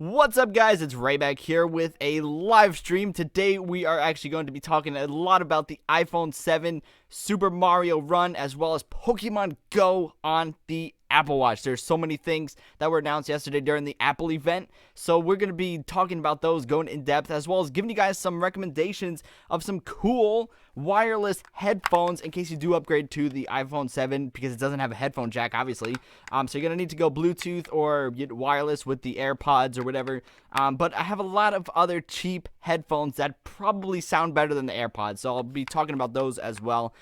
What's up, guys? It's Ray back here with a live stream. Today we are actually going to be talking a lot about the iPhone 7 Super Mario Run as well as Pokemon Go on the Apple Watch. There's so many things that were announced yesterday during the Apple event, so we're going to be talking about those, going in depth, as well as giving you guys some recommendations of some cool wireless headphones in case you do upgrade to the iPhone 7, because it doesn't have a headphone jack, obviously. So you're going to need to go Bluetooth or get wireless with the AirPods or whatever. But I have a lot of other cheap headphones that probably sound better than the AirPods, so I'll be talking about those as well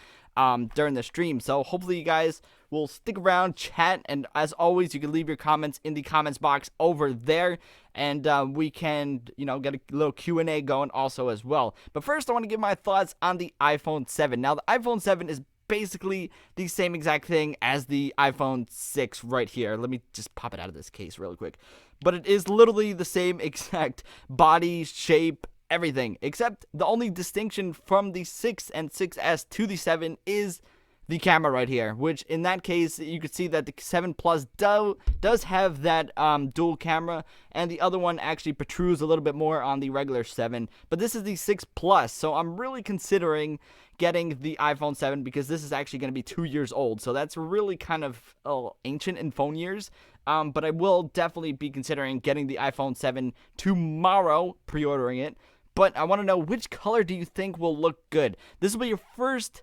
during the stream. So hopefully you guys will stick around, chat, and as always, you can leave your comments in the comments box over there, and we can, get a little Q&A going also as well. But first, I want to give my thoughts on the iPhone 7. Now, the iPhone 7 is basically the same exact thing as the iPhone 6 right here. Let me just pop it out of this case real quick. But it is literally the same exact body, shape, everything, except the only distinction from the 6 and 6S to the 7 is the camera right here, which in that case you could see that the 7 Plus does have that dual camera, and the other one actually protrudes a little bit more on the regular 7. But this is the 6 Plus, so I'm really considering getting the iPhone 7 because this is actually going to be 2 years old, so that's really kind of ancient in phone years. But I will definitely be considering getting the iPhone 7 tomorrow, pre-ordering it. But I want to know, which color do you think will look good? This will be your first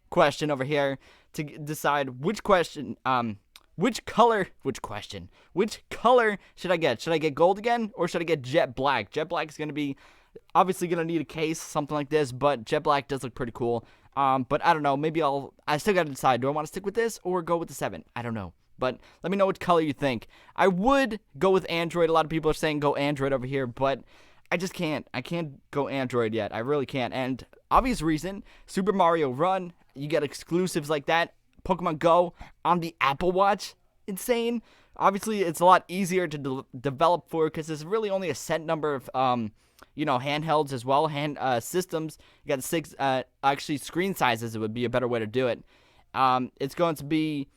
question over here to decide which color should I get? Should I get gold again, or should I get jet black? Jet black is going to be obviously going to need a case, something like this, but jet black does look pretty cool. But I don't know, maybe I still got to decide, do I want to stick with this or go with the 7? I don't know. But let me know which color you think. I would go with Android. A lot of people are saying go Android over here, but I just can't. I can't go Android yet. I really can't. And obvious reason, Super Mario Run, you get exclusives like that. Pokemon Go on the Apple Watch, insane. Obviously, it's a lot easier to develop for because there's really only a set number of handhelds as well, systems. You got 6, actually screen sizes. It would be a better way to do it. It's going to be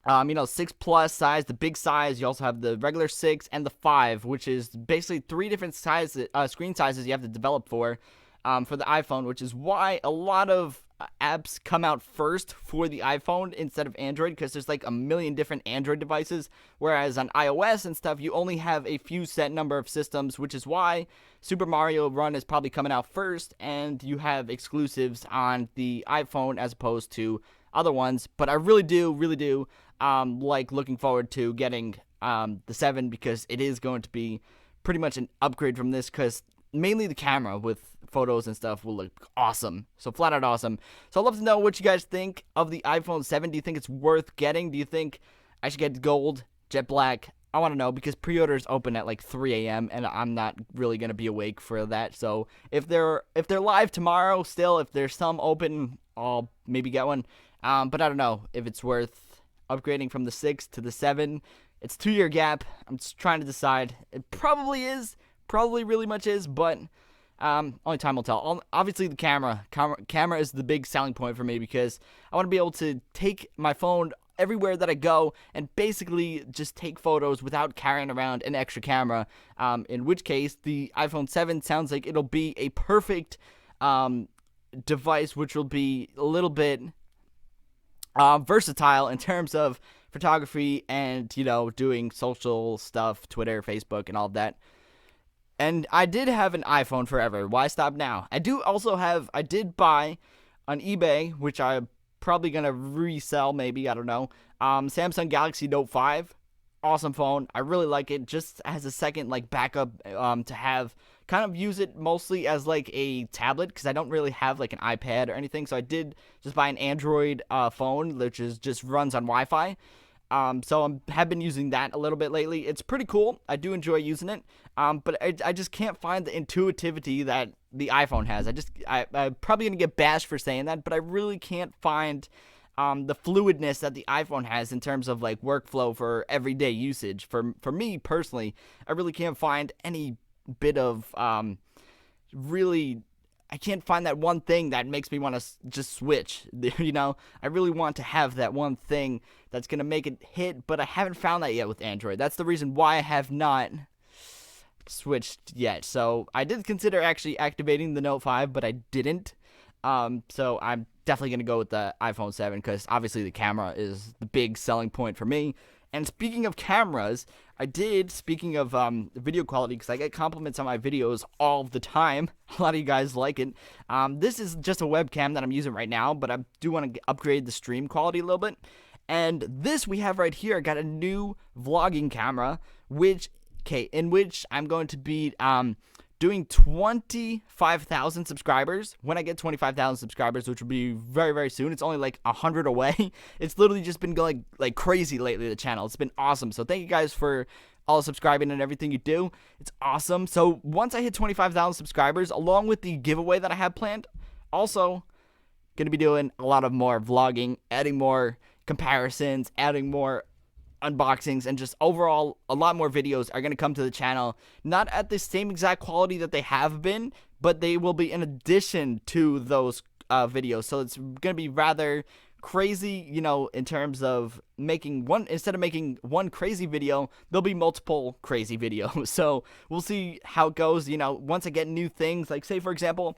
6 Plus size, the big size. You also have the regular 6 and the 5, which is basically 3 different sizes, screen sizes you have to develop for the iPhone, which is why a lot of apps come out first for the iPhone instead of Android, because there's like a million different Android devices, whereas on iOS and stuff, you only have a few set number of systems, which is why Super Mario Run is probably coming out first, and you have exclusives on the iPhone as opposed to other ones. But I really do like looking forward to getting the 7, because it is going to be pretty much an upgrade from this, because mainly the camera with photos and stuff will look awesome. So flat out awesome. So I'd love to know what you guys think of the iPhone 7. Do you think it's worth getting? Do you think I should get gold, jet black? I want to know, because pre-orders open at like 3 a.m. and I'm not really going to be awake for that. So if they're live tomorrow still, if there's some open, I'll maybe get one. But I don't know if it's worth upgrading from the 6 to the 7. It's a 2-year gap. I'm just trying to decide. It probably is. Probably really much is, but only time will tell. Obviously, the camera is the big selling point for me, because I want to be able to take my phone everywhere that I go and basically just take photos without carrying around an extra camera, in which case the iPhone 7 sounds like it'll be a perfect device, which will be a little bit versatile in terms of photography and, doing social stuff, Twitter, Facebook, and all of that. And I did have an iPhone forever. Why stop now? I did buy on eBay, which I'm probably going to resell maybe, I don't know, Samsung Galaxy Note 5. Awesome phone. I really like it. Just as a second backup to have, kind of use it mostly as like a tablet, because I don't really have like an iPad or anything. So I did just buy an Android phone, which just runs on Wi-Fi. So I have been using that a little bit lately. It's pretty cool. I do enjoy using it. But I just can't find the intuitivity that the iPhone has. I'm probably going to get bashed for saying that, but I really can't find the fluidness that the iPhone has in terms of like workflow for everyday usage. For me personally, I really can't find any bit of really I can't find that one thing that makes me want to just switch. You know, I really want to have that one thing that's going to make it hit, but I haven't found that yet with Android. That's the reason why I have not switched yet. So I did consider actually activating the Note 5, but I didn't. So I'm definitely going to go with the iPhone 7 because obviously the camera is the big selling point for me. And speaking of cameras, speaking of video quality, because I get compliments on my videos all the time. A lot of you guys like it. This is just a webcam that I'm using right now, but I do want to upgrade the stream quality a little bit. And this we have right here, I got a new vlogging camera, in which I'm going to be doing 25,000 subscribers. When I get 25,000 subscribers, which will be very, very soon. It's only like 100 away. It's literally just been going like crazy lately, the channel. It's been awesome. So thank you guys for all subscribing and everything you do. It's awesome. So once I hit 25,000 subscribers, along with the giveaway that I have planned, also going to be doing a lot of more vlogging, adding more comparisons, adding more unboxings, and just overall a lot more videos are going to come to the channel, not at the same exact quality that they have been, but they will be in addition to those videos. So it's going to be rather crazy, you know, in terms of instead of making one crazy video, there'll be multiple crazy videos. So we'll see how it goes, you know, once I get new things, like say for example,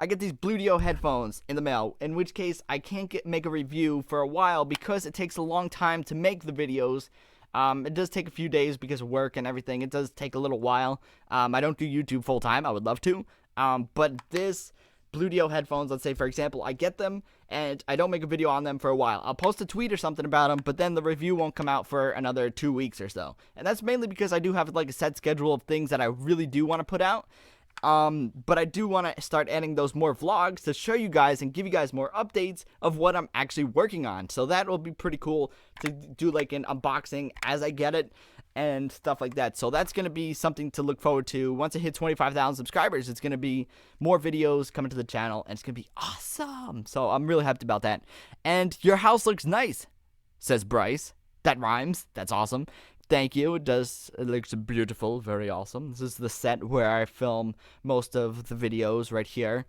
I get these Bluetooth headphones in the mail, in which case I can't make a review for a while because it takes a long time to make the videos. It does take a few days because of work and everything. It does take a little while. I don't do YouTube full time. I would love to. But this Bluetooth headphones, let's say for example, I get them and I don't make a video on them for a while. I'll post a tweet or something about them, but then the review won't come out for another 2 weeks or so. And that's mainly because I do have like a set schedule of things that I really do want to put out. But I do want to start adding those more vlogs to show you guys and give you guys more updates of what I'm actually working on. So that will be pretty cool to do like an unboxing as I get it and stuff like that. So that's going to be something to look forward to. Once I hit 25,000 subscribers, it's going to be more videos coming to the channel and it's going to be awesome. So I'm really happy about that. And your house looks nice, says Bryce. That rhymes. That's awesome. Thank you. It looks beautiful. Very awesome. This is the set where I film most of the videos right here.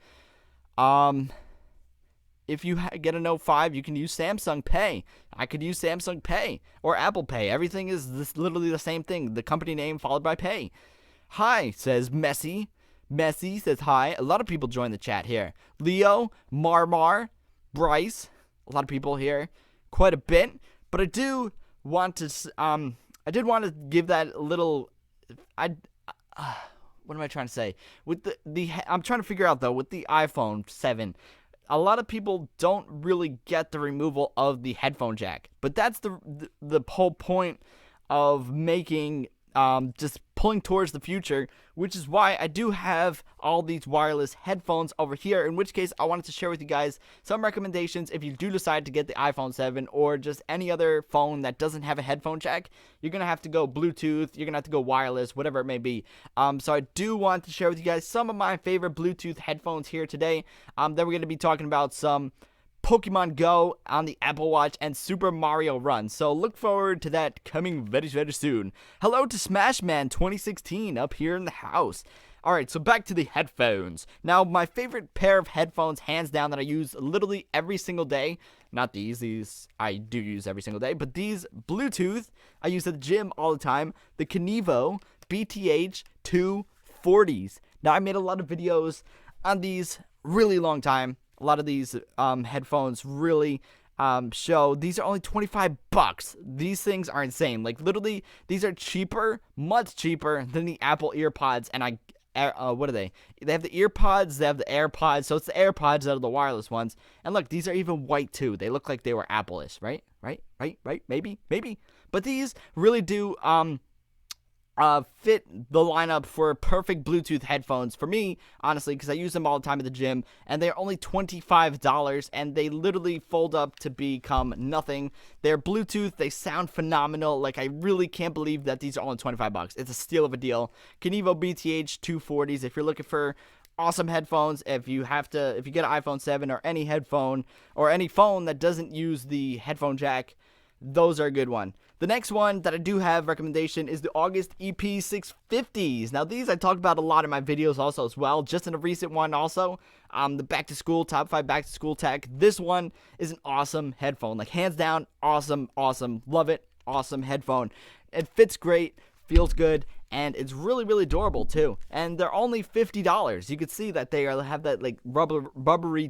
If you get a Note 5, you can use Samsung Pay. I could use Samsung Pay or Apple Pay. Everything is literally the same thing. The company name followed by Pay. Hi, says Messi. Messi says hi. A lot of people join the chat here. Leo, Marmar, Bryce. A lot of people here. Quite a bit. But I do want to... I did want to give that little, what am I trying to say? With I'm trying to figure out though, with the iPhone 7, a lot of people don't really get the removal of the headphone jack. But that's the whole point of making, just pulling towards the future, which is why I do have all these wireless headphones over here, in which case I wanted to share with you guys some recommendations if you do decide to get the iPhone 7 or just any other phone that doesn't have a headphone jack. You're going to have to go Bluetooth, you're going to have to go wireless, whatever it may be. So I do want to share with you guys some of my favorite Bluetooth headphones here today. Then we're going to be talking about some Pokemon Go on the Apple Watch and Super Mario Run. So look forward to that coming very, very soon. Hello to Smashman 2016 up here in the house. Alright, so back to the headphones. Now, my favorite pair of headphones, hands down, that I use literally every single day. Not these I do use every single day, but these Bluetooth, I use at the gym all the time. The Keynote BTH 240s. Now, I made a lot of videos on these really long time. A lot of these headphones really show. These are only $25. These things are insane. Like literally, these are cheaper, much cheaper than the Apple EarPods. And what are they? They have the EarPods, they have the AirPods. So it's the AirPods that are the wireless ones. And look, these are even white too. They look like they were Apple-ish, right? Maybe. But these really do fit the lineup for perfect Bluetooth headphones for me, honestly, because I use them all the time at the gym, and they're only $25, and they literally fold up to become nothing. They're Bluetooth, they sound phenomenal. Like, I really can't believe that these are only $25. It's a steal of a deal. Keynote BTH 240s, if you're looking for awesome headphones, if you get an iPhone 7 or any headphone or any phone that doesn't use the headphone jack, those are a good one. The next one that I do have recommendation is the August EP650s. Now these I talked about a lot in my videos also as well, just in a recent one also. The back to school, top 5 back to school tech. This one is an awesome headphone, like hands down, awesome, love it, awesome headphone. It fits great, feels good, and it's really, really durable too. And they're only $50. You can see that they have that like rubbery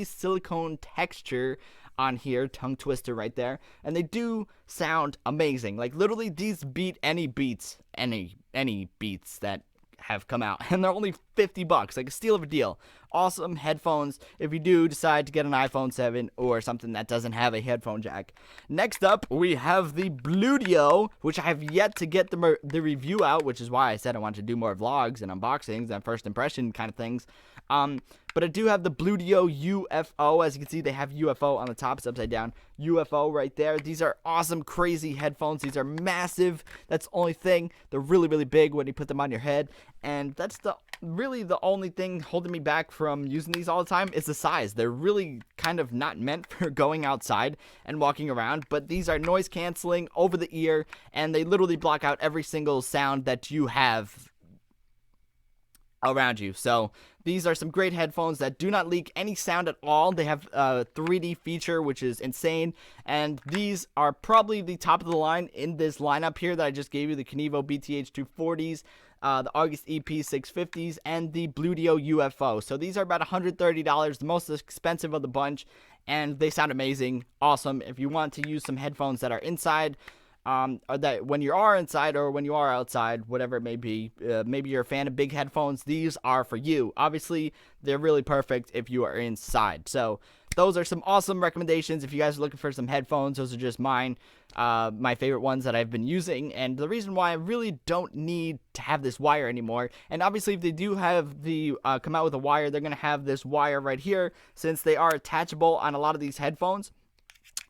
silicone texture on here, tongue twister right there, and they do sound amazing. Like literally, these beat any beats that have come out, and they're only $50, like a steal of a deal. Awesome headphones if you do decide to get an iPhone 7 or something that doesn't have a headphone jack. Next up, we have the Bluetooth, which I have yet to get the review out, which is why I said I wanted to do more vlogs and unboxings and first impression kind of things. But I do have the Bluetooth UFO. As you can see, they have UFO on the top. It's upside down. UFO right there. These are awesome, crazy headphones. These are massive. That's the only thing. They're really, really big when you put them on your head. And that's really the only thing holding me back from using these all the time is the size. They're really kind of not meant for going outside and walking around. But these are noise canceling over the ear. And they literally block out every single sound that you have around you. So these are some great headphones that do not leak any sound at all. They have a 3D feature, which is insane. And these are probably the top of the line in this lineup here that I just gave you. The Kenevo BTH 240s, the August EP 650s, and the Bluetooth UFO. So these are about $130, the most expensive of the bunch. And they sound amazing. Awesome. If you want to use some headphones that are inside, or that when you are inside or when you are outside, whatever it may be, maybe you're a fan of big headphones, these are for you. Obviously, they're really perfect if you are inside. So those are some awesome recommendations. If you guys are looking for some headphones, those are just mine, my favorite ones that I've been using. And the reason why I really don't need to have this wire anymore, and obviously if they do have the come out with a wire, they're going to have this wire right here, since they are attachable on a lot of these headphones.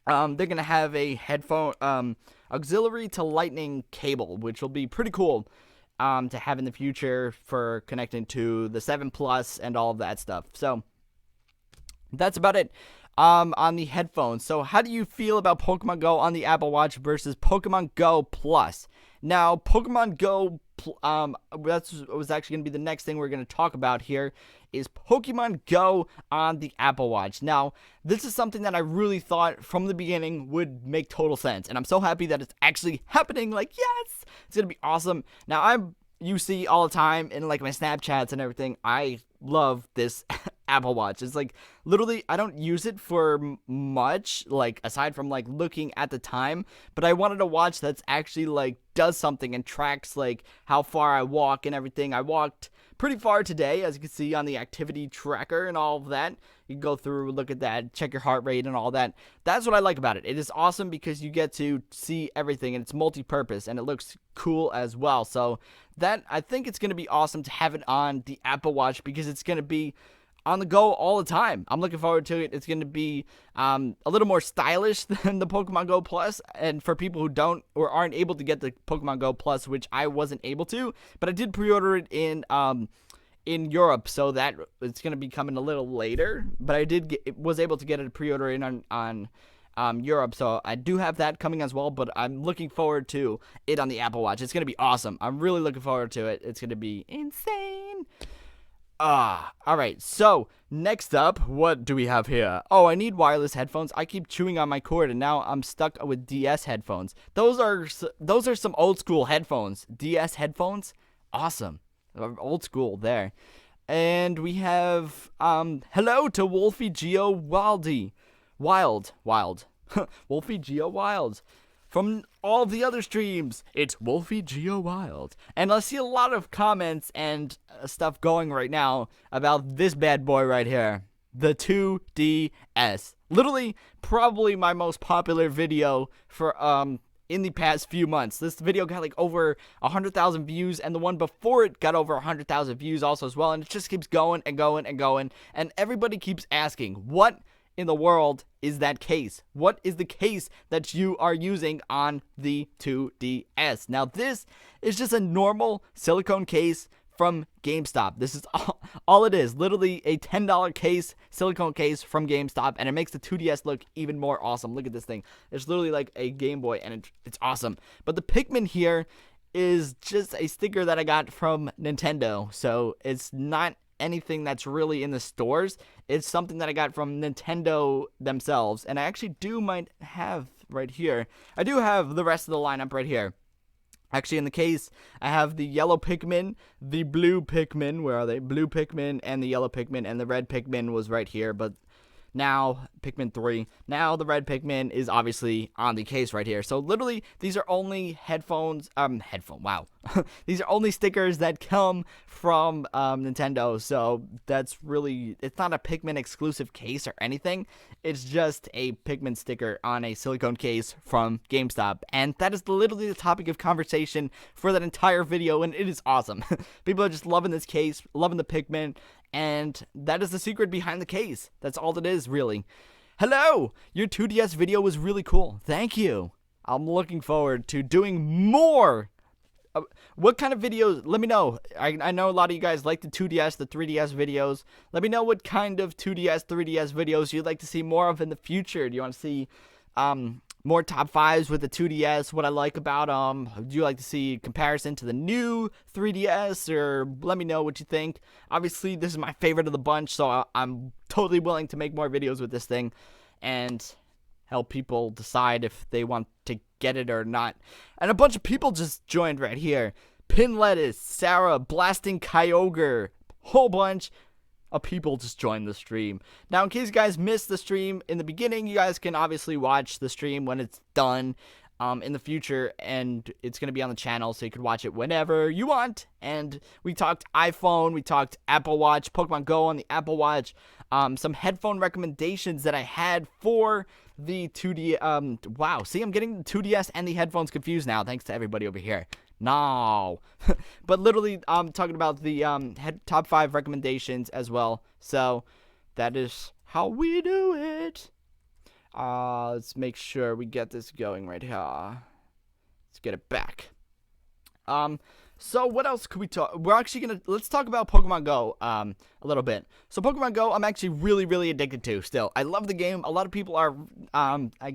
They're going to have a headphone auxiliary to lightning cable, which will be pretty cool to have in the future for connecting to the 7 Plus and all of that stuff. So that's about it on the headphones. So how do you feel about Pokemon Go on the Apple Watch versus Pokemon Go Plus? Now, Pokemon Go, that was actually going to be the next thing we're going to talk about here, is Pokemon Go on the Apple Watch. Now, this is something that I really thought from the beginning would make total sense, and I'm so happy that it's actually happening. Like, yes, it's going to be awesome. Now, you see all the time in like my Snapchats and everything, I love this Apple Watch. It's like literally I don't use it for much, like aside from like looking at the time, but I wanted a watch that's actually like does something and tracks like how far I walk and everything. I walked pretty far today, as you can see on the activity tracker and all of that. You can go through, look at that, check your heart rate and all that. That's what I like about it. It is awesome because you get to see everything, and it's multi-purpose, and it looks cool as well. So that, I think it's going to be awesome to have it on the Apple Watch because it's going to be on the go all the time. I'm looking forward to it. It's going to be a little more stylish than the Pokemon Go Plus, and for people who don't or aren't able to get the Pokemon Go Plus, which I wasn't able to, but I did pre-order it in Europe, so that it's going to be coming a little later, but I was able to get it pre-order in on Europe, so I do have that coming as well, but I'm looking forward to it on the Apple Watch. It's going to be awesome. I'm really looking forward to it. It's going to be insane. Alright, so next up, what do we have here? Oh, I need wireless headphones. I keep chewing on my cord, and now I'm stuck with DS headphones. Those are some old school headphones. DS headphones, awesome. Old school there. And we have hello to Wolfie Geo Wild. Wolfie Geo Wild. From all the other streams, it's Wolfie Geo Wild. And I see a lot of comments and stuff going right now about this bad boy right here, the 2DS. Literally, probably my most popular video for in the past few months. This video got like over 100,000 views, and the one before it got over 100,000 views also as well, and it just keeps going and going and going, and everybody keeps asking, what in the world is that case? What is the case that you are using on the 2DS? Now, this is just a normal silicone case from GameStop. This is all it is. Literally a $10 case, silicone case from GameStop, and it makes the 2DS look even more awesome. Look at this thing. It's literally like a Game Boy, and it's awesome. But the Pikmin here is just a sticker that I got from Nintendo, so it's not anything that's really in the stores. It's something that I got from Nintendo themselves, and I actually might have right here. I do have the rest of the lineup right here. Actually, in the case, I have the yellow Pikmin, the blue Pikmin, where are they? Blue Pikmin and the yellow Pikmin, and the red Pikmin was right here, but now, Pikmin 3, now the red Pikmin is obviously on the case right here. So literally, these are only wow. These are only stickers that come from Nintendo, so that's really, it's not a Pikmin exclusive case or anything. It's just a Pikmin sticker on a silicone case from GameStop, and that is literally the topic of conversation for that entire video, and it is awesome. People are just loving this case, loving the Pikmin, and that is the secret behind the case. That's all it is, really. Hello! Your 2DS video was really cool. Thank you. I'm looking forward to doing more. What kind of videos? Let me know. I know a lot of you guys like the 2DS, the 3DS videos. Let me know what kind of 2DS, 3DS videos you'd like to see more of in the future. Do you want to see more top 5s with the 2DS, what I like about them? Do you like to see comparison to the new 3DS, or let me know what you think. Obviously, this is my favorite of the bunch, so I'm totally willing to make more videos with this thing and help people decide if they want to get it or not. And a bunch of people just joined right here. Pin Lettuce, Sarah, Blasting Kyogre, whole bunch of people just joined the stream. Now, in case you guys missed the stream in the beginning, you guys can obviously watch the stream when it's done in the future, and it's going to be on the channel, so you can watch it whenever you want. And we talked iPhone, we talked Apple Watch, Pokemon Go on the Apple Watch, some headphone recommendations that I had for the 2D. Wow, see, I'm getting the 2DS and the headphones confused now, thanks to everybody over here. No. But literally, I'm talking about the top 5 recommendations as well. So that is how we do it. Let's make sure we get this going right here. Let's get it back. So what else could we talk? Let's talk about Pokemon Go a little bit. So Pokemon Go, I'm actually really, really addicted to still. I love the game. A lot of people are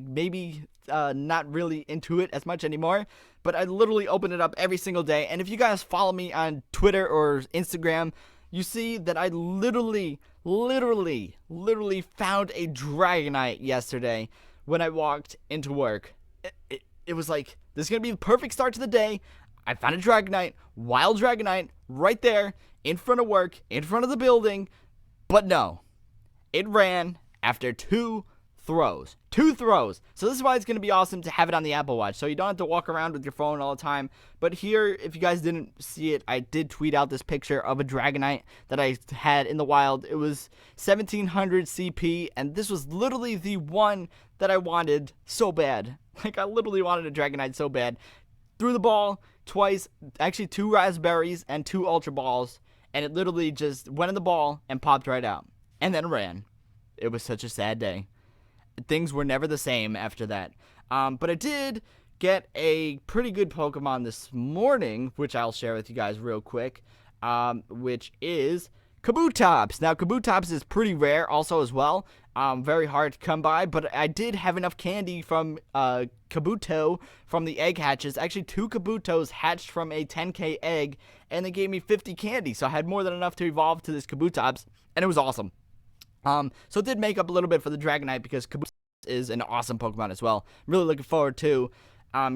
maybe not really into it as much anymore, but I literally open it up every single day. And if you guys follow me on Twitter or Instagram, you see that I literally found a Dragonite yesterday when I walked into work. It was like, this is going to be the perfect start to the day. I found a Dragonite, wild Dragonite, right there, in front of work, in front of the building. But no, it ran after 2 throws. 2 throws. So this is why it's going to be awesome to have it on the Apple Watch. So you don't have to walk around with your phone all the time. But here, if you guys didn't see it, I did tweet out this picture of a Dragonite that I had in the wild. It was 1700 CP, and this was literally the one that I wanted so bad. Like, I literally wanted a Dragonite so bad. Threw the ball twice, actually 2 raspberries and 2 ultra balls, and it literally just went in the ball and popped right out, and then ran. It was such a sad day. Things were never the same after that. But I did get a pretty good Pokemon this morning, which I'll share with you guys real quick, which is Kabutops. Now, Kabutops is pretty rare also as well. Very hard to come by, but I did have enough candy from Kabuto from the egg hatches. Actually, 2 Kabutos hatched from a 10k egg, and they gave me 50 candy, so I had more than enough to evolve to this Kabutops, and it was awesome. So it did make up a little bit for the Dragonite because Kabutops is an awesome Pokemon as well. I'm really looking forward to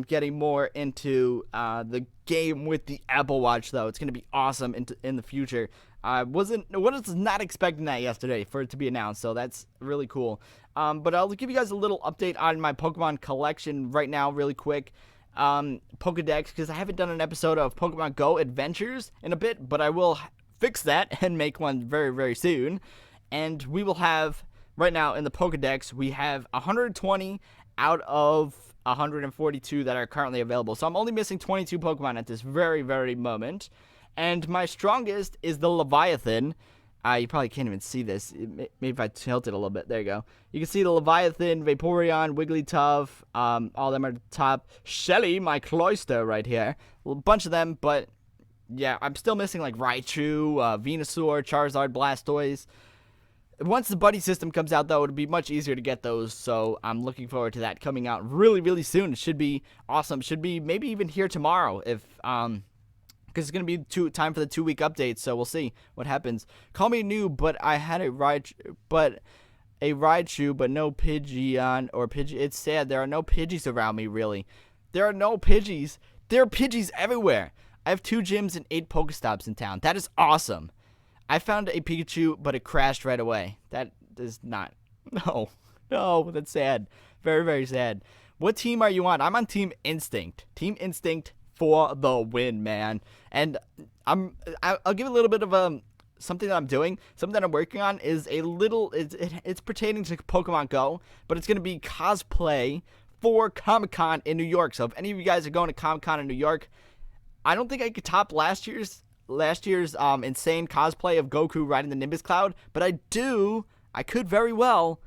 getting more into the game with the Apple Watch, though. It's going to be awesome in the future. I was not expecting that yesterday for it to be announced, so that's really cool. But I'll give you guys a little update on my Pokemon collection right now really quick. Pokedex, because I haven't done an episode of Pokemon Go Adventures in a bit, but I will fix that and make one very, very soon. And we will have, right now in the Pokedex, we have 120 out of 142 that are currently available. So I'm only missing 22 Pokemon at this very, very moment. And my strongest is the Leviathan. You probably can't even see this. Maybe if I tilt it a little bit. There you go. You can see the Leviathan, Vaporeon, Wigglytuff. All of them are at the top. Shelly, my Cloyster right here. A bunch of them, but yeah, I'm still missing like Raichu, Venusaur, Charizard, Blastoise. Once the buddy system comes out, though, it'll be much easier to get those, so I'm looking forward to that coming out really, really soon. It should be awesome. Should be maybe even here tomorrow if because it's going to be time for the 2-week update, so we'll see what happens. Call me new, but I had a Raichu, but no Pidgeon or Pidgey. It's sad. There are no Pidgeys around me, really. There are no Pidgeys. There are Pidgeys everywhere. I have 2 gyms and 8 Pokestops in town. That is awesome. I found a Pikachu, but it crashed right away. That is not. No, that's sad. Very, very sad. What team are you on? I'm on Team Instinct. Team Instinct for the win, man. And I'll give a little bit of something that I'm doing. Something that I'm working on is a little. It's pertaining to Pokemon Go, but it's gonna be cosplay for Comic-Con in New York. So if any of you guys are going to Comic-Con in New York, I don't think I could top last year's insane cosplay of Goku riding the Nimbus Cloud, but I could very well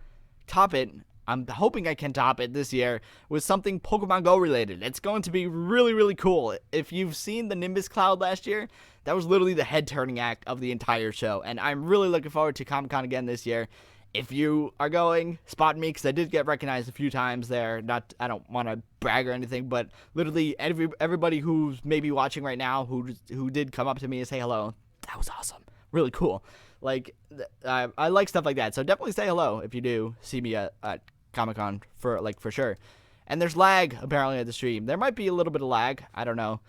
top it. I'm hoping I can top it this year with something Pokemon Go related. It's going to be really, really cool. If you've seen the Nimbus Cloud last year, that was literally the head-turning act of the entire show, and I'm really looking forward to Comic-Con again this year. If you are going, spot me, because I did get recognized a few times there. I don't want to brag or anything, but literally everybody who's maybe watching right now who did come up to me and say hello, that was awesome. Really cool. Like, I like stuff like that. So definitely say hello if you do see me at Comic-Con for sure. And there's lag apparently at the stream. There might be a little bit of lag. I don't know.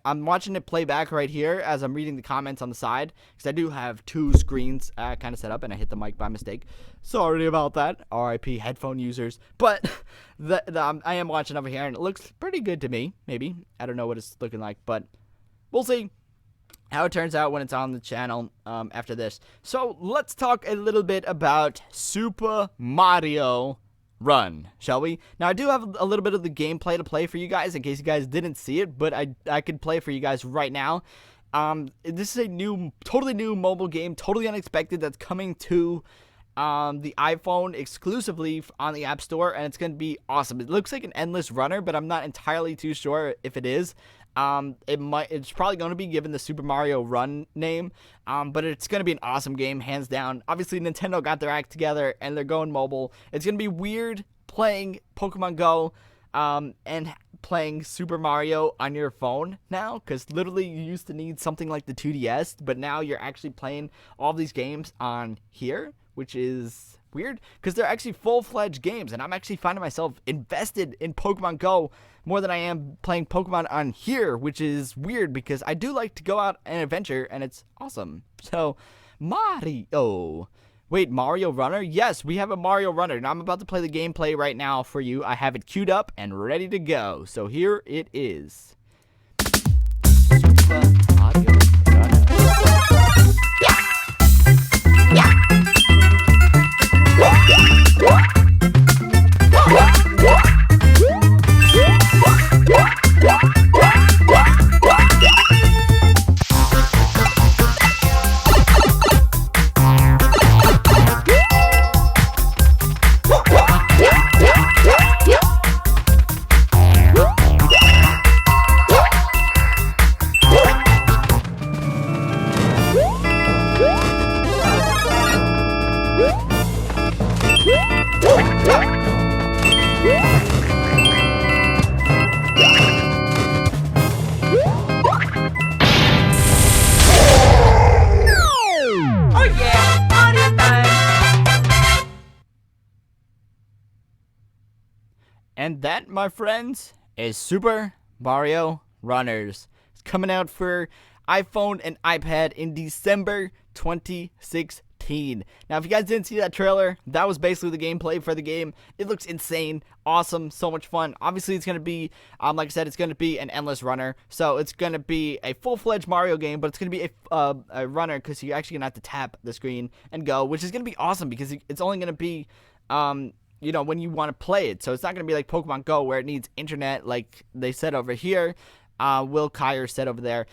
I'm watching it play back right here as I'm reading the comments on the side, because I do have 2 screens kind of set up, and I hit the mic by mistake. Sorry about that. RIP headphone users. But I am watching over here, and it looks pretty good to me. Maybe. I don't know what it's looking like, but we'll see how it turns out when it's on the channel after this. So let's talk a little bit about Super Mario Run, shall we? Now, I do have a little bit of the gameplay to play for you guys in case you guys didn't see it, but I could play for you guys right now. This is a totally new mobile game, totally unexpected, that's coming to the iPhone exclusively on the App Store, and it's going to be awesome. It looks like an endless runner, but I'm not entirely too sure if it is. It's probably going to be given the Super Mario Run name, but it's going to be an awesome game, hands down. Obviously, Nintendo got their act together, and they're going mobile. It's going to be weird playing Pokemon Go, and playing Super Mario on your phone now, because literally you used to need something like the 2DS, but now you're actually playing all these games on here, which is weird, because they're actually full-fledged games, and I'm actually finding myself invested in Pokemon Go more than I am playing Pokemon on here, which is weird, because I do like to go out and adventure, and it's awesome. So, Mario. Wait, Mario Runner? Yes, we have a Mario Runner, and I'm about to play the gameplay right now for you. I have it queued up and ready to go, so here it is. Super Mario Runner. And that, my friends, is Super Mario Runners. It's coming out for iPhone and iPad in December 2016. Now, if you guys didn't see that trailer, that was basically the gameplay for the game. It looks insane, awesome, so much fun. Obviously, it's going to be, like I said, it's going to be an endless runner. So it's going to be a full-fledged Mario game, but it's going to be a runner, because you're actually going to have to tap the screen and go, which is going to be awesome, because it's only going to be when you want to play it. So it's not going to be like Pokemon Go, where it needs internet, like they said over here. Will Kyer said over there.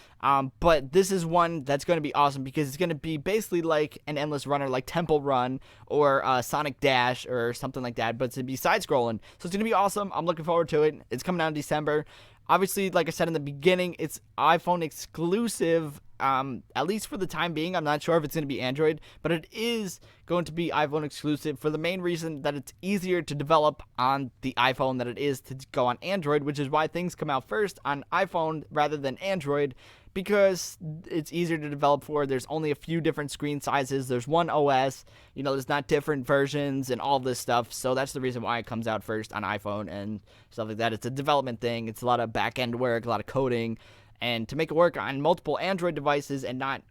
But this is one that's going to be awesome, because it's going to be basically like an endless runner, like Temple Run or Sonic Dash or something like that. But it's going to be side-scrolling. So it's going to be awesome. I'm looking forward to it. It's coming out in December. Obviously, like I said in the beginning, it's iPhone exclusive, at least for the time being. I'm not sure if it's going to be Android, but it is going to be iPhone exclusive for the main reason that it's easier to develop on the iPhone than it is to go on Android, which is why things come out first on iPhone rather than Android, because it's easier to develop for. There's only a few different screen sizes. There's one OS. There's not different versions and all this stuff. So that's the reason why it comes out first on iPhone and stuff like that. It's a development thing. It's a lot of back-end work, a lot of coding. And to make it work on multiple Android devices and not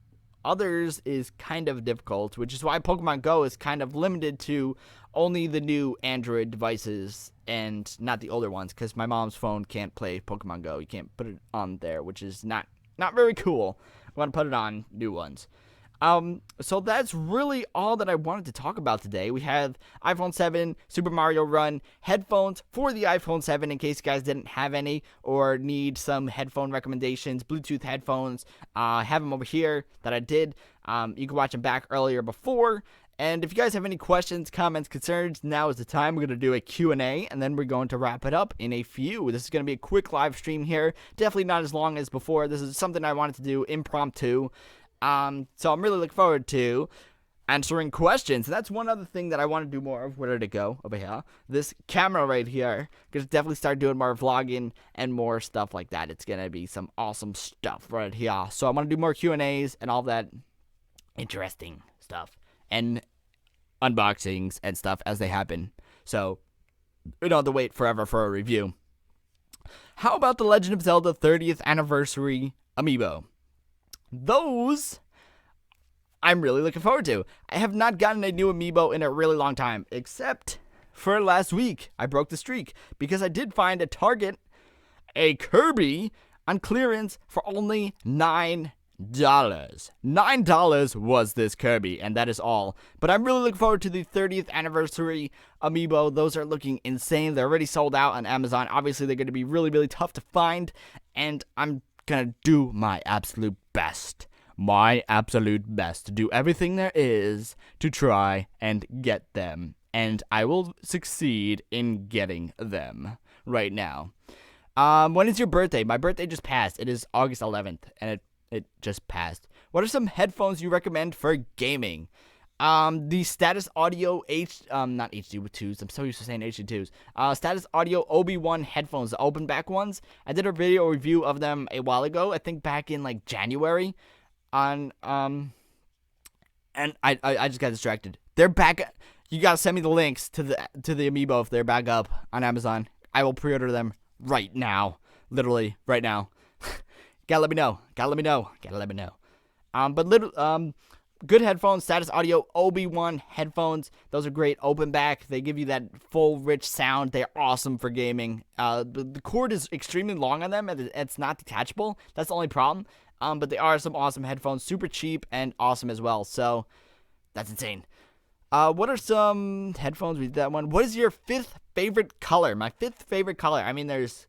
others is kind of difficult, which is why Pokemon Go is kind of limited to only the new Android devices and not the older ones, because my mom's phone can't play Pokemon Go. You can't put it on there, which is not very cool. I want to put it on new ones. So that's really all that I wanted to talk about today. We have iPhone 7, Super Mario Run, headphones for the iPhone 7 in case you guys didn't have any or need some headphone recommendations, Bluetooth headphones. I have them over here that I did. You can watch them back earlier before. And if you guys have any questions, comments, concerns, now is the time. We're going to do a Q&A, and then we're going to wrap it up in a few. This is going to be a quick live stream here. Definitely not as long as before. This is something I wanted to do impromptu. So I'm really looking forward to answering questions. And that's one other thing that I want to do more of. Where did it go? Over here. This camera right here. Gonna definitely start doing more vlogging and more stuff like that. It's gonna be some awesome stuff right here. So I want to do more Q&As and all that interesting stuff. And unboxings and stuff as they happen. So we don't have to wait forever for a review. How about the Legend of Zelda 30th Anniversary Amiibo? Those I'm really looking forward to. I have not gotten a new Amiibo in a really long time, except for last week. I broke the streak because I did find at Target a Kirby on clearance for only $9. $9 was this Kirby, and that is all. But I'm really looking forward to the 30th Anniversary Amiibo. Those are looking insane. They're already sold out on Amazon. Obviously, they're going to be really, really tough to find, and I'm going to do my absolute best. My absolute best to do everything there is to try and get them. And I will succeed in getting them right now. When is your birthday? My birthday just passed. It is August 11th, and it just passed. What are some headphones you recommend for gaming? The Status Audio not HD2s. I'm so used to saying HD2s. Status Audio Obi-Wan headphones, the open back ones. I did a video review of them a while ago. I think back in like January. And I just got distracted. They're back. You gotta send me the links to the Amiibo if they're back up on Amazon. I will pre-order them right now. Literally right now. Gotta let me know. Good headphones, Status Audio Obi-Wan headphones. Those are great. Open back. They give you that full, rich sound. They're awesome for gaming. The cord is extremely long on them, and it's not detachable. That's the only problem. But they are some awesome headphones. Super cheap and awesome as well. So, that's insane. What are some headphones? We did that one. What is your fifth favorite color? My fifth favorite color. I mean, there's,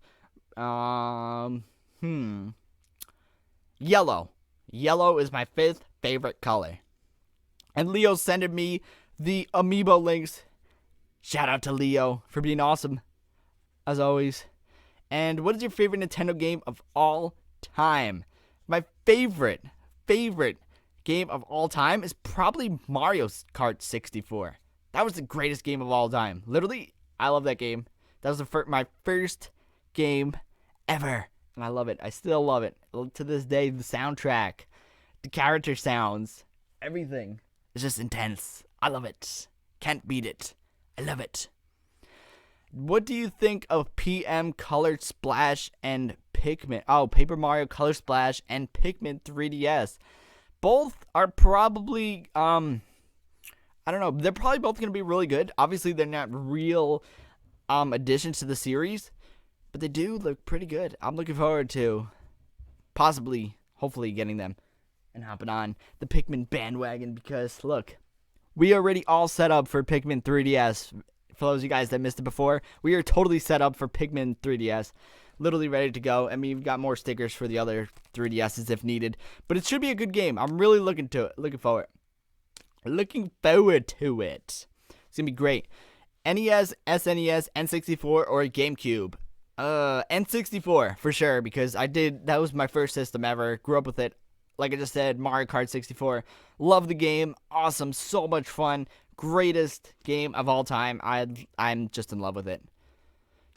yellow. Yellow is my fifth favorite color. And Leo sending me the Amiibo links. Shout out to Leo for being awesome, as always. And what is your favorite Nintendo game of all time? My favorite game of all time is probably Mario Kart 64. That was the greatest game of all time. Literally, I love that game. That was my first game ever. And I love it. I still love it. To this day, the soundtrack, the character sounds, everything is just intense. I love it. Can't beat it. I love it. What do you think of PM Color Splash and Pikmin? Oh, Paper Mario Color Splash and Pikmin 3DS. Both are probably, I don't know. They're probably both going to be really good. Obviously, they're not real additions to the series, but they do look pretty good. I'm looking forward to hopefully getting them and hopping on the Pikmin bandwagon because, look, we are already all set up for Pikmin 3DS. For those of you guys that missed it before, we are totally set up for Pikmin 3DS. Literally ready to go. I mean, we've got more stickers for the other 3DSs if needed. But it should be a good game. I'm really looking forward to it. It's going to be great. NES, SNES, N64, or GameCube? N64 for sure, because that was my first system ever. Grew up with it. Like I just said, Mario Kart 64. Love the game. Awesome. So much fun. Greatest game of all time. I'm just in love with it.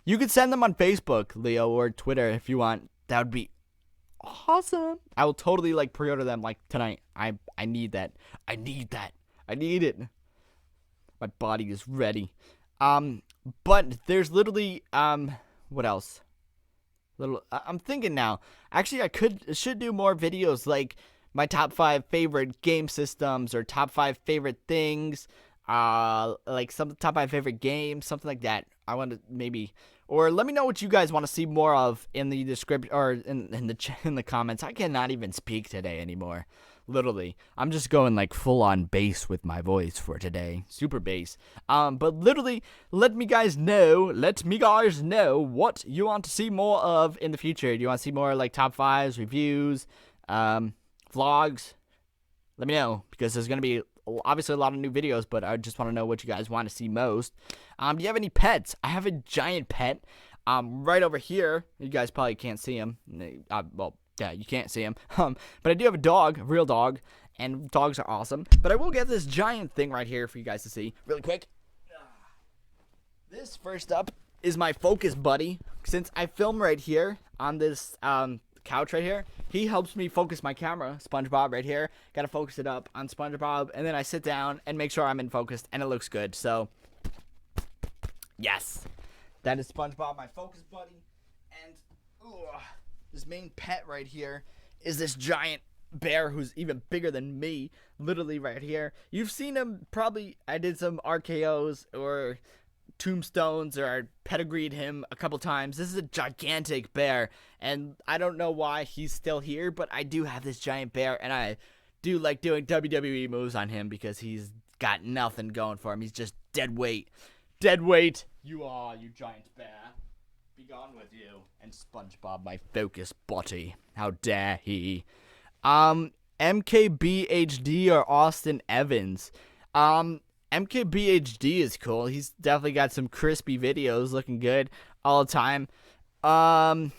You could send them on Facebook, Leo, or Twitter if you want. That would be awesome. I will totally like pre-order them like tonight. I need that. I need that. I need it. My body is ready. But there's literally what else? I'm thinking now. Actually, should do more videos like my top 5 favorite game systems or top 5 favorite things. Like some top 5 favorite games, something like that. I want to maybe, or let me know what you guys want to see more of in the description or in the comments. I cannot even speak today anymore. Literally, I'm just going like full on bass with my voice for today, super bass. But literally, let me guys know what you want to see more of in the future. Do you want to see more like top 5s, reviews, vlogs? Let me know, because there's gonna be obviously a lot of new videos, but I just want to know what you guys want to see most. Do you have any pets? I have a giant pet right over here. You guys probably can't see him. Well, yeah, you can't see him. But I do have a dog, a real dog, and dogs are awesome. But I will get this giant thing right here for you guys to see really quick. This first up is my focus buddy. Since I film right here on this couch right here, he helps me focus my camera. SpongeBob right here. Gotta focus it up on SpongeBob, and then I sit down and make sure I'm in focus and it looks good. So yes, that is SpongeBob, my focus buddy. And this main pet right here is this giant bear who's even bigger than me, literally right here. You've seen him probably. I did some RKOs or tombstones, or I pedigreed him a couple times. This is a gigantic bear, and I don't know why he's still here, but I do have this giant bear, and I do like doing WWE moves on him because he's got nothing going for him. He's just dead weight. Dead weight. You giant bear. Be gone with you. And SpongeBob, my focus body. How dare he? MKBHD or Austin Evans? MKBHD is cool. He's definitely got some crispy videos looking good all the time. I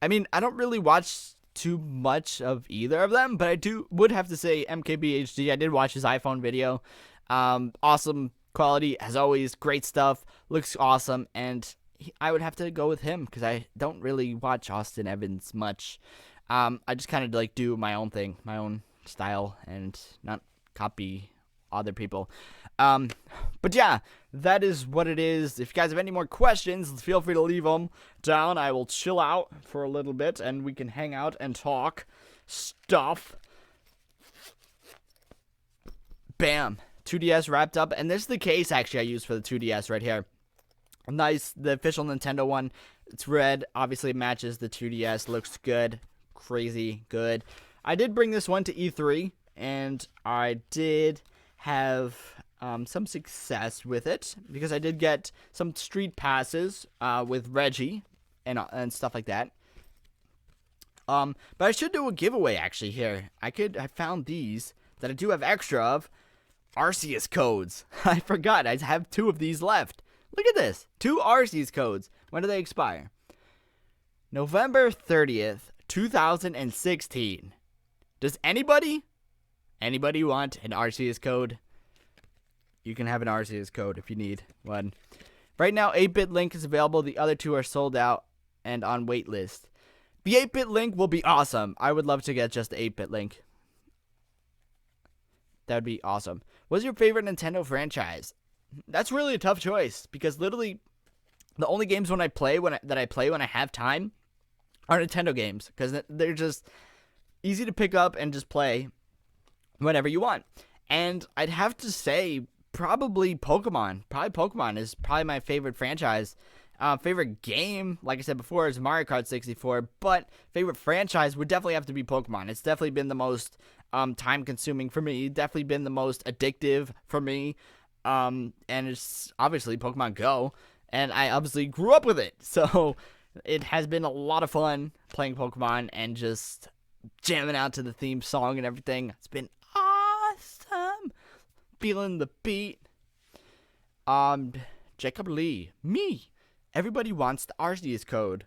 mean, I don't really watch too much of either of them, but I would have to say MKBHD. I did watch his iPhone video. Awesome quality, as always. Great stuff. Looks awesome, and I would have to go with him because I don't really watch Austin Evans much. I just kind of like do my own thing, my own style, and not copy other people. But yeah, that is what it is. If you guys have any more questions, feel free to leave them down. I will chill out for a little bit, and we can hang out and talk stuff. Bam. 2DS wrapped up, and this is the case actually I used for the 2DS right here. Nice, the official Nintendo one. It's red. Obviously, it matches the 2DS. Looks good. Crazy good. I did bring this one to E3, and I did have some success with it because I did get some street passes with Reggie and stuff like that. But I should do a giveaway actually here. I found these that I do have extra of. Arceus codes. I forgot. I have 2 of these left. Look at this. 2 Arceus codes. When do they expire? November 30th, 2016. Does anybody want an Arceus code? You can have an Arceus code if you need one. Right now, 8-bit Link is available. The other 2 are sold out and on wait list. The 8-bit Link will be awesome. I would love to get just the 8-bit Link. That would be awesome. What's your favorite Nintendo franchise? That's really a tough choice because literally the only games that I play when I have time are Nintendo games because they're just easy to pick up and just play whenever you want. And I'd have to say probably Pokemon. Probably Pokemon is probably my favorite franchise. Favorite game, like I said before, is Mario Kart 64, but favorite franchise would definitely have to be Pokemon. It's definitely been the most time-consuming for me. Definitely been the most addictive for me. And it's obviously Pokemon Go, and I obviously grew up with it. So it has been a lot of fun playing Pokemon and just jamming out to the theme song and everything. It's been awesome. Feeling the beat. Jacob Lee. Me. Everybody wants the Arceus code.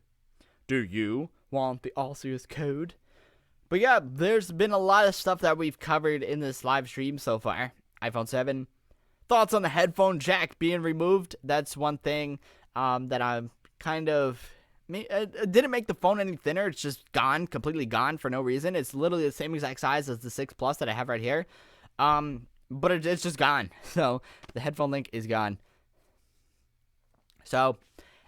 Do you want the Arceus code? But yeah, there's been a lot of stuff that we've covered in this live stream so far. iPhone 7. Thoughts on the headphone jack being removed. That's one thing that I'm kind of... It didn't make the phone any thinner. It's just gone, completely gone for no reason. It's literally the same exact size as the 6 Plus that I have right here. But it's just gone. So the headphone link is gone. So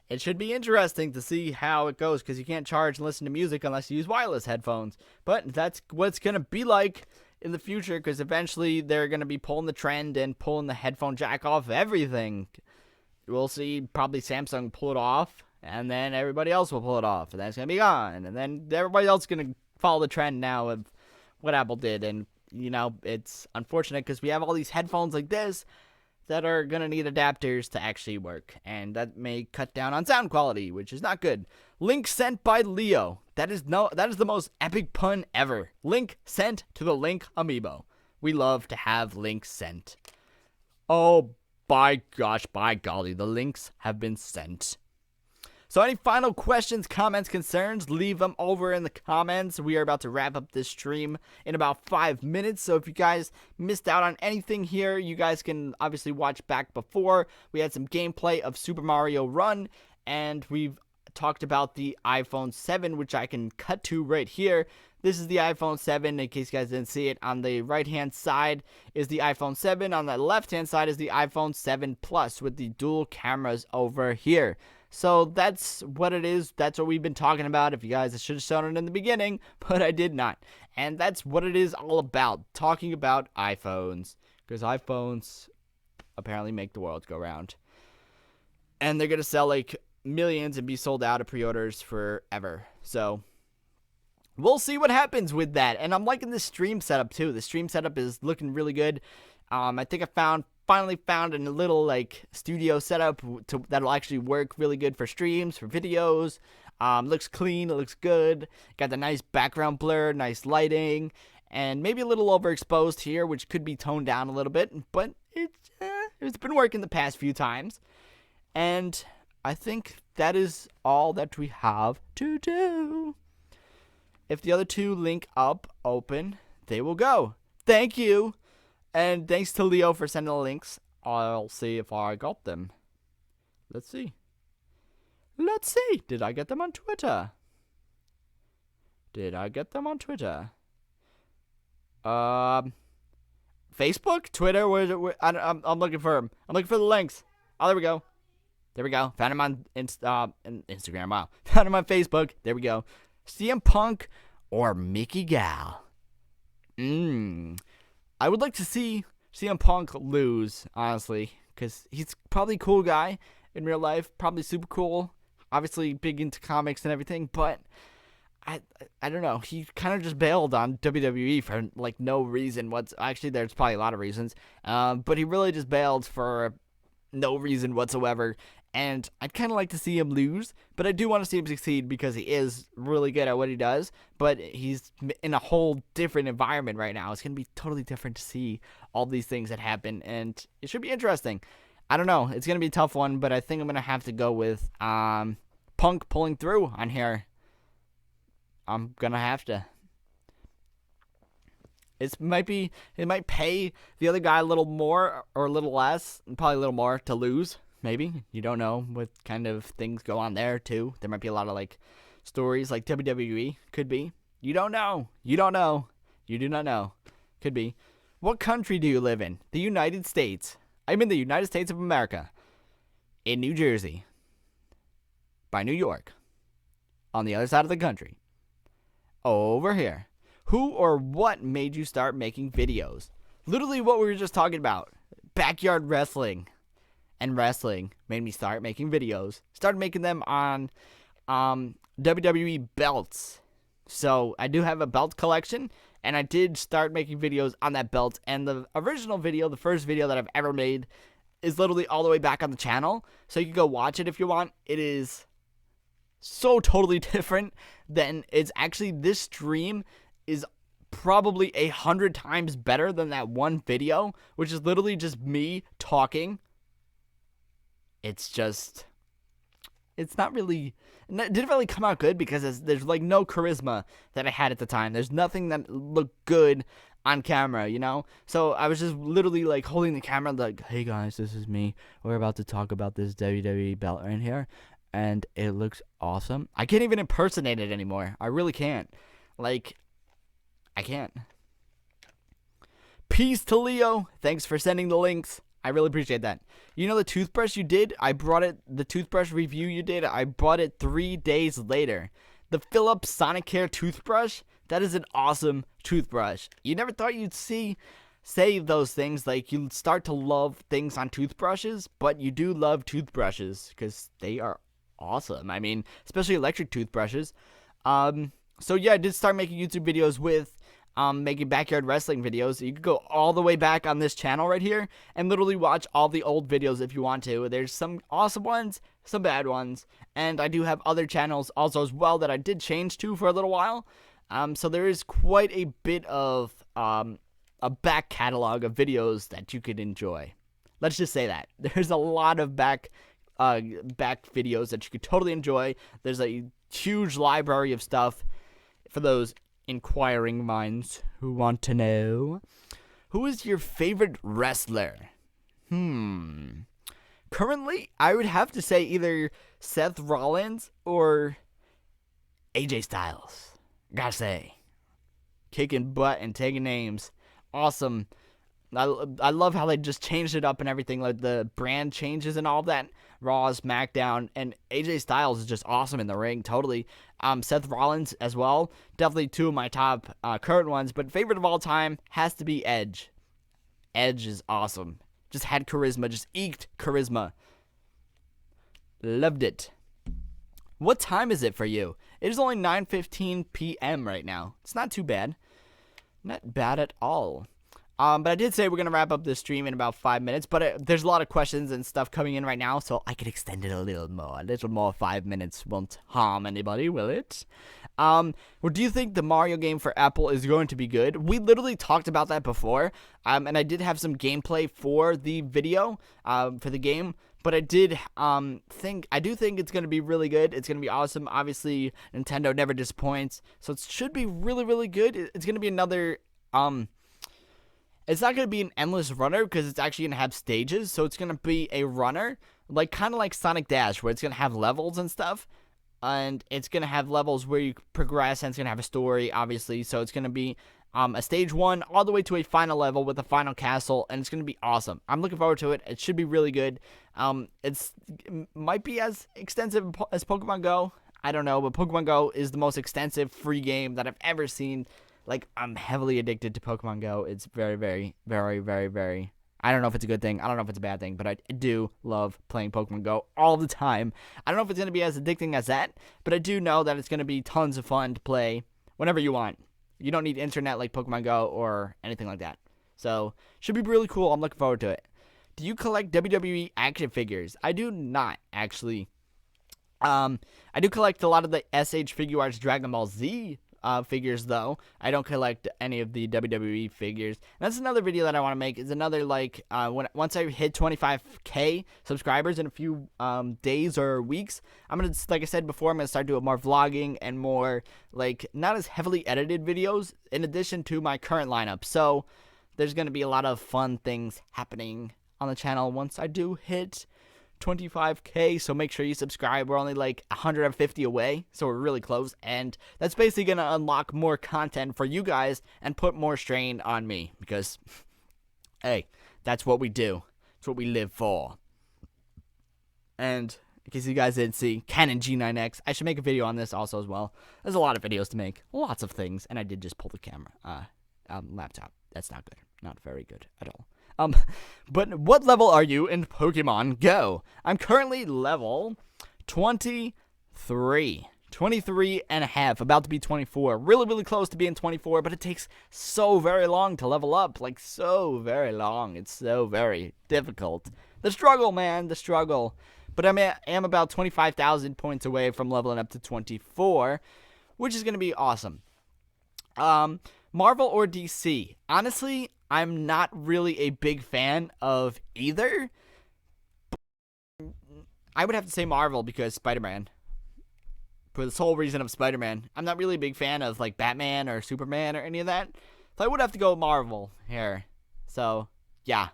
it should be interesting to see how it goes, because you can't charge and listen to music unless you use wireless headphones. But that's what it's going to be like in the future, because eventually they're going to be pulling the trend and pulling the headphone jack off everything. We'll see probably Samsung pull it off, and then everybody else will pull it off, and then it's going to be gone. And then everybody else is going to follow the trend now of what Apple did. And, you know, it's unfortunate because we have all these headphones like this that are going to need adapters to actually work, and that may cut down on sound quality, which is not good. Link sent by Leo. That is the most epic pun ever. Link sent to the Link amiibo. We love to have links sent. Oh, by gosh, by golly, the links have been sent. So any final questions, comments, concerns, leave them over in the comments. We are about to wrap up this stream in about 5 minutes. So if you guys missed out on anything here, you guys can obviously watch back before. We had some gameplay of Super Mario Run, and we've talked about the iPhone 7, which I can cut to right here. This is the iPhone 7, in case you guys didn't see it. On the right-hand side is the iPhone 7. On the left-hand side is the iPhone 7 Plus with the dual cameras over here. So that's what it is. That's what we've been talking about. If you guys, I should have shown it in the beginning, but I did not. And that's what it is all about, talking about iPhones. Because iPhones apparently make the world go round. And they're going to sell like millions and be sold out of pre-orders forever. So we'll see what happens with that. And I'm liking this stream setup too. The stream setup is looking really good. I think I finally found a little like studio setup that'll actually work really good for streams, for videos. Looks clean, it looks good. Got the nice background blur, nice lighting, and maybe a little overexposed here, which could be toned down a little bit, but it's been working the past few times. And I think that is all that we have to do. If the other two link up open, they will go. Thank you. And thanks to Leo for sending the links. I'll see if I got them. Let's see. Did I get them on Twitter? Facebook? Twitter? I'm looking for them. I'm looking for the links. Oh, there we go. Found him on Instagram. Wow. Found him on Facebook. There we go. CM Punk or Mickey Gal. I would like to see CM Punk lose, honestly, because he's probably a cool guy in real life, probably super cool, obviously big into comics and everything, but I don't know. He kind of just bailed on WWE for like no reason. Actually, there's probably a lot of reasons, but he really just bailed for no reason whatsoever. And I'd kind of like to see him lose, but I do want to see him succeed because he is really good at what he does, but he's in a whole different environment right now. It's going to be totally different to see all these things that happen, and it should be interesting. I don't know. It's going to be a tough one, but I think I'm going to have to go with Punk pulling through on here. I'm going to have to. It might pay the other guy a little more or a little less, and probably a little more to lose. Maybe. You don't know what kind of things go on there, too. There might be a lot of, like, stories like WWE. Could be. You don't know. You do not know. Could be. What country do you live in? The United States. I'm in the United States of America. In New Jersey. By New York. On the other side of the country. Over here. Who or what made you start making videos? Literally what we were just talking about. Backyard wrestling. And wrestling made me start making videos. Started making them on WWE belts. So I do have a belt collection, and I did start making videos on that belt. And the original video, the first video that I've ever made, is literally all the way back on the channel. So you can go watch it if you want. It is so totally different than it's actually. This stream is probably 100 times better than that one video, which is literally just me talking. It's just It's not really, it didn't really come out good because there's like no charisma that I had at the time. There's nothing that looked good on camera, you know? So I was just literally like holding the camera like, hey guys, this is me. We're about to talk about this WWE belt right here. And it looks awesome. I can't even impersonate it anymore. I really can't. Like, I can't. Peace to Leo. Thanks for sending the links. I really appreciate that. You know the toothbrush you did? The toothbrush review you did, I bought it 3 days later. The Philips Sonicare toothbrush, that is an awesome toothbrush. You never thought you'd say those things, like you start to love things on toothbrushes, but you do love toothbrushes because they are awesome. I mean, especially electric toothbrushes. So yeah, I did start making YouTube videos with making backyard wrestling videos. You could go all the way back on this channel right here and literally watch all the old videos if you want to. There's some awesome ones, some bad ones, and I do have other channels also as well that I did change to for a little while. So there is quite a bit of a back catalog of videos that you could enjoy. Let's just say that there's a lot of back videos that you could totally enjoy. There's a huge library of stuff for those inquiring minds who want to know. Who is your favorite wrestler? Currently, I would have to say either Seth Rollins or AJ Styles. Gotta say, kicking butt and taking names. Awesome. I love how they just changed it up and everything, like the brand changes and all that. Raw, SmackDown, and AJ Styles is just awesome in the ring, totally. Seth Rollins as well, definitely two of my top current ones, but favorite of all time has to be Edge. Edge is awesome. Just had charisma, just eked charisma. Loved it. What time is it for you? It is only 9:15 p.m. right now. It's not too bad. Not bad at all. But I did say we're going to wrap up this stream in about 5 minutes, but there's a lot of questions and stuff coming in right now, so I could extend it a little more. 5 minutes won't harm anybody, will it? Well, do you think the Mario game for Apple is going to be good? We literally talked about that before, and I did have some gameplay for the video, for the game, but I do think it's going to be really good. It's going to be awesome. Obviously, Nintendo never disappoints, so it should be really, really good. It's going to be another, it's not going to be an endless runner because it's actually going to have stages. So it's going to be a runner, like kind of like Sonic Dash, where it's going to have levels and stuff. And it's going to have levels where you progress, and it's going to have a story, obviously. So it's going to be a stage 1 all the way to a final level with a final castle, and it's going to be awesome. I'm looking forward to it. It should be really good. It might be as extensive as Pokemon Go. I don't know, but Pokemon Go is the most extensive free game that I've ever seen. Like, I'm heavily addicted to Pokemon Go. It's very, very, very, very, very... I don't know if it's a good thing. I don't know if it's a bad thing, but I do love playing Pokemon Go all the time. I don't know if it's going to be as addicting as that, but I do know that it's going to be tons of fun to play whenever you want. You don't need internet like Pokemon Go or anything like that. So, should be really cool. I'm looking forward to it. Do you collect WWE action figures? I do not, actually. I do collect a lot of the SH Figure Arts Dragon Ball Z figures, though. I don't collect any of the WWE figures. And that's another video that I want to make. Is another, like, once I hit 25k subscribers in a few days or weeks, I'm gonna, like I said before, I'm gonna start doing more vlogging and more, like, not as heavily edited videos in addition to my current lineup. So there's gonna be a lot of fun things happening on the channel once I do hit 25k, so make sure you subscribe. We're only like 150 away, so we're really close, and that's basically gonna unlock more content for you guys and put more strain on me, because hey, that's what we do. It's what we live for. And in case you guys didn't see, Canon G9X, I should make a video on this also as well. There's a lot of videos to make, lots of things, and I did just pull the camera laptop. That's not good, not very good at all. But what level are you in Pokemon Go? I'm currently level 23. 23 and a half, about to be 24. Really, really close to being 24, but it takes so very long to level up. Like, so very long. It's so very difficult. The struggle, man, the struggle. But I am about 25,000 points away from leveling up to 24, which is going to be awesome. Marvel or DC? Honestly, I'm not really a big fan of either. I would have to say Marvel because Spider-Man. For the sole reason of Spider-Man. I'm not really a big fan of like Batman or Superman or any of that. So I would have to go Marvel here. So, yeah.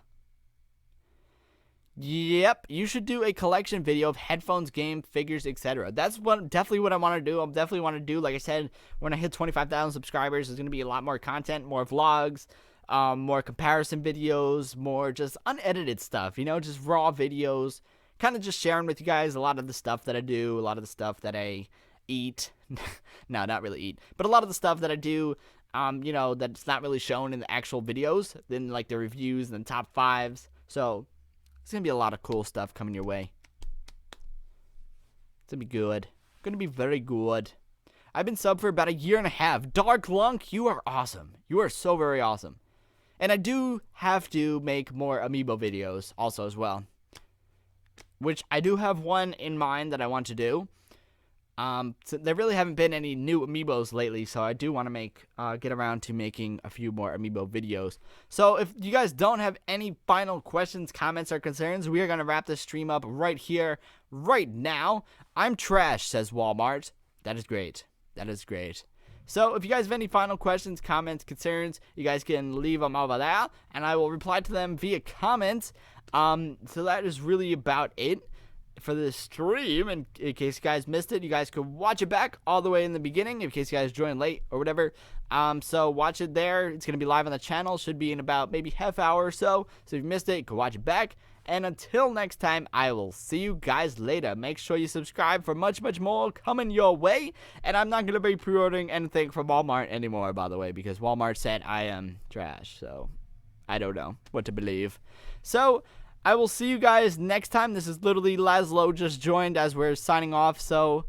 Yep, you should do a collection video of headphones, game, figures, etc. That's definitely what I want to do. I definitely want to do, like I said, when I hit 25,000 subscribers, there's going to be a lot more content, more vlogs, more comparison videos, more just unedited stuff, you know, just raw videos, kind of just sharing with you guys a lot of the stuff that I do, a lot of the stuff that I eat. No, not really eat, but a lot of the stuff that I do, you know, that's not really shown in the actual videos, then like the reviews and the top fives. So it's going to be a lot of cool stuff coming your way. It's going to be good. Going to be very good. I've been subbed for about a year and a half. Dark Lunk, you are awesome. You are so very awesome. And I do have to make more amiibo videos also as well. Which I do have one in mind that I want to do. So there really haven't been any new amiibos lately, so I do want to get around to making a few more amiibo videos. So if you guys don't have any final questions, comments, or concerns, we are going to wrap this stream up right here, right now. I'm trash, says Walmart. That is great. That is great. So if you guys have any final questions, comments, concerns, you guys can leave them over there, and I will reply to them via comments. So that is really about it for this stream. And in case you guys missed it, you guys could watch it back all the way in the beginning in case you guys joined late or whatever. So watch it there. It's going to be live on the channel. Should be in about maybe half hour or so. So if you missed it, you can watch it back. And until next time, I will see you guys later. Make sure you subscribe for much, much more coming your way. And I'm not going to be pre-ordering anything from Walmart anymore, by the way, because Walmart said I am trash. So I don't know what to believe. So I will see you guys next time. This is literally Laszlo just joined as we're signing off. So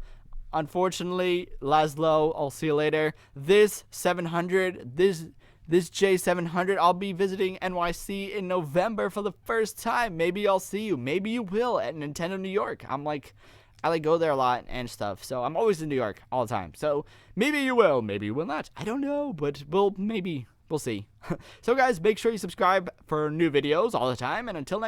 unfortunately, Laszlo, I'll see you later. This 700, this J700, I'll be visiting NYC in November for the first time. Maybe I'll see you. Maybe you will at Nintendo New York. I go there a lot and stuff. So I'm always in New York all the time. So maybe you will. Maybe you will not. I don't know. But we'll see. So guys, make sure you subscribe for new videos all the time. And until next